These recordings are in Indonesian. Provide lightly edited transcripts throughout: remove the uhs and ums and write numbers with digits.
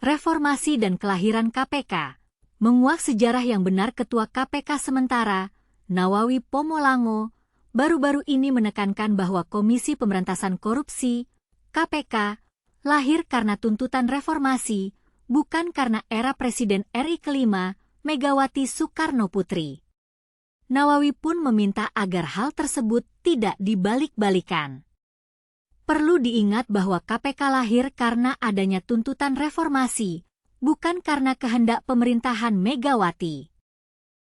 Reformasi dan kelahiran KPK. Menguak sejarah yang benar Ketua KPK sementara, Nawawi Pomolango, baru-baru ini menekankan bahwa Komisi Pemberantasan Korupsi, KPK, lahir karena tuntutan reformasi, bukan karena era Presiden RI kelima, Megawati Soekarno Putri. Nawawi pun meminta agar hal tersebut tidak dibalik-balikan. Perlu diingat bahwa KPK lahir karena adanya tuntutan reformasi, bukan karena kehendak pemerintahan Megawati.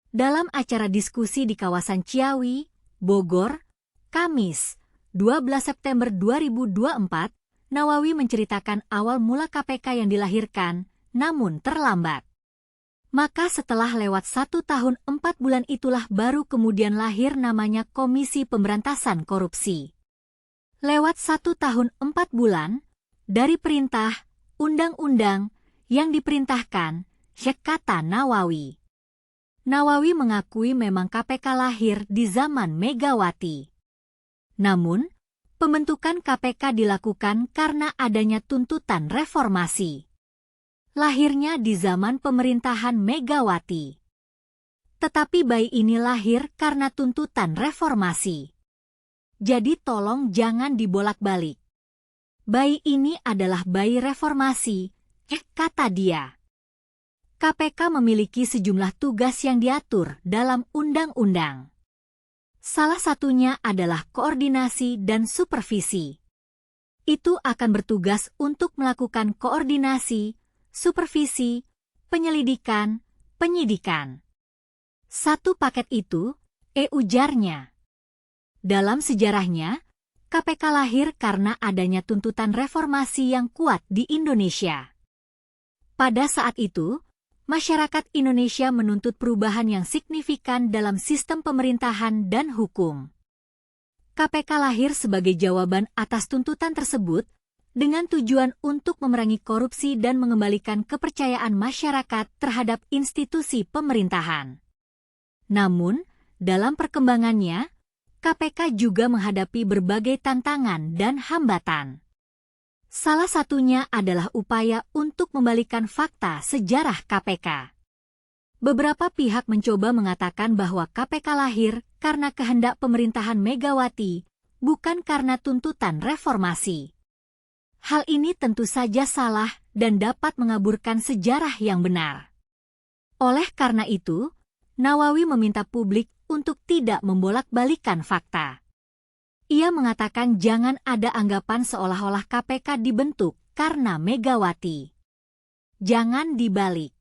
Dalam acara diskusi di kawasan Ciawi, Bogor, Kamis, 12 September 2024, Nawawi menceritakan awal mula KPK yang dilahirkan, namun terlambat. Maka setelah lewat 1 tahun 4 bulan itulah baru kemudian lahir namanya Komisi Pemberantasan Korupsi. Lewat 1 tahun 4 bulan, dari perintah, undang-undang, yang diperintahkan, kata Nawawi. Nawawi mengakui memang KPK lahir di zaman Megawati. Namun, pembentukan KPK dilakukan karena adanya tuntutan reformasi. Lahirnya di zaman pemerintahan Megawati. Tetapi bayi ini lahir karena tuntutan reformasi. Jadi tolong jangan dibolak-balik. Bayi ini adalah bayi reformasi, kata dia. KPK memiliki sejumlah tugas yang diatur dalam undang-undang. Salah satunya adalah koordinasi dan supervisi. Itu akan bertugas untuk melakukan koordinasi, supervisi, penyelidikan, penyidikan. Satu paket itu, ujarnya. Dalam sejarahnya, KPK lahir karena adanya tuntutan reformasi yang kuat di Indonesia. Pada saat itu, masyarakat Indonesia menuntut perubahan yang signifikan dalam sistem pemerintahan dan hukum. KPK lahir sebagai jawaban atas tuntutan tersebut dengan tujuan untuk memerangi korupsi dan mengembalikan kepercayaan masyarakat terhadap institusi pemerintahan. Namun, dalam perkembangannya, KPK juga menghadapi berbagai tantangan dan hambatan. Salah satunya adalah upaya untuk membalikan fakta sejarah KPK. Beberapa pihak mencoba mengatakan bahwa KPK lahir karena kehendak pemerintahan Megawati, bukan karena tuntutan reformasi. Hal ini tentu saja salah dan dapat mengaburkan sejarah yang benar. Oleh karena itu, Nawawi meminta publik untuk tidak membolak-balikan fakta. Ia mengatakan jangan ada anggapan seolah-olah KPK dibentuk karena Megawati. Jangan dibalik.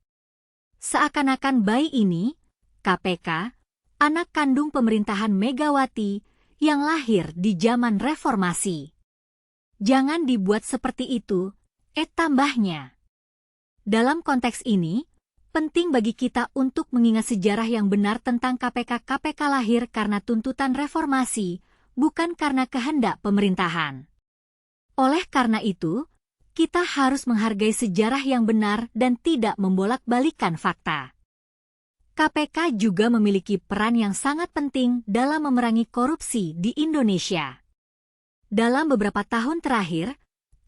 Seakan-akan bayi ini, KPK, anak kandung pemerintahan Megawati yang lahir di zaman reformasi. Jangan dibuat seperti itu, tambahnya. Dalam konteks ini, penting bagi kita untuk mengingat sejarah yang benar tentang KPK. KPK lahir karena tuntutan reformasi, bukan karena kehendak pemerintahan. Oleh karena itu, kita harus menghargai sejarah yang benar dan tidak membolak-balikan fakta. KPK juga memiliki peran yang sangat penting dalam memerangi korupsi di Indonesia. Dalam beberapa tahun terakhir,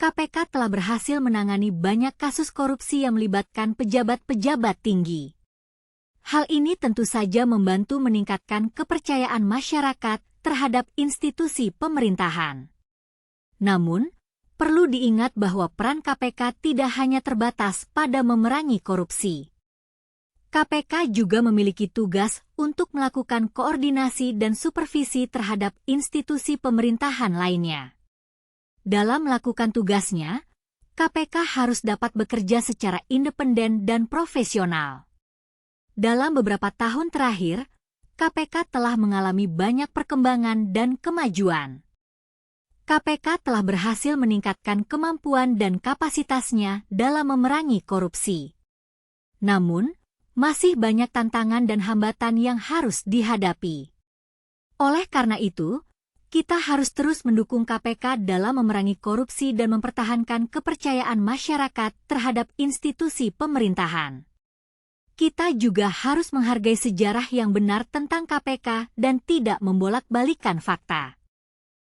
KPK telah berhasil menangani banyak kasus korupsi yang melibatkan pejabat-pejabat tinggi. Hal ini tentu saja membantu meningkatkan kepercayaan masyarakat terhadap institusi pemerintahan. Namun, perlu diingat bahwa peran KPK tidak hanya terbatas pada memerangi korupsi. KPK juga memiliki tugas untuk melakukan koordinasi dan supervisi terhadap institusi pemerintahan lainnya. Dalam melakukan tugasnya, KPK harus dapat bekerja secara independen dan profesional. Dalam beberapa tahun terakhir, KPK telah mengalami banyak perkembangan dan kemajuan. KPK telah berhasil meningkatkan kemampuan dan kapasitasnya dalam memerangi korupsi. Namun, masih banyak tantangan dan hambatan yang harus dihadapi. Oleh karena itu, kita harus terus mendukung KPK dalam memerangi korupsi dan mempertahankan kepercayaan masyarakat terhadap institusi pemerintahan. Kita juga harus menghargai sejarah yang benar tentang KPK dan tidak membolak-balikan fakta.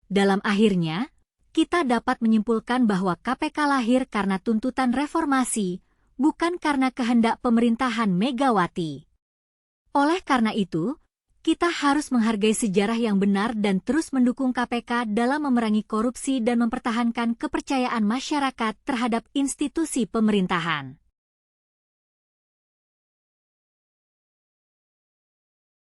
Dalam akhirnya, kita dapat menyimpulkan bahwa KPK lahir karena tuntutan reformasi, bukan karena kehendak pemerintahan Megawati. Oleh karena itu, kita harus menghargai sejarah yang benar dan terus mendukung KPK dalam memerangi korupsi dan mempertahankan kepercayaan masyarakat terhadap institusi pemerintahan.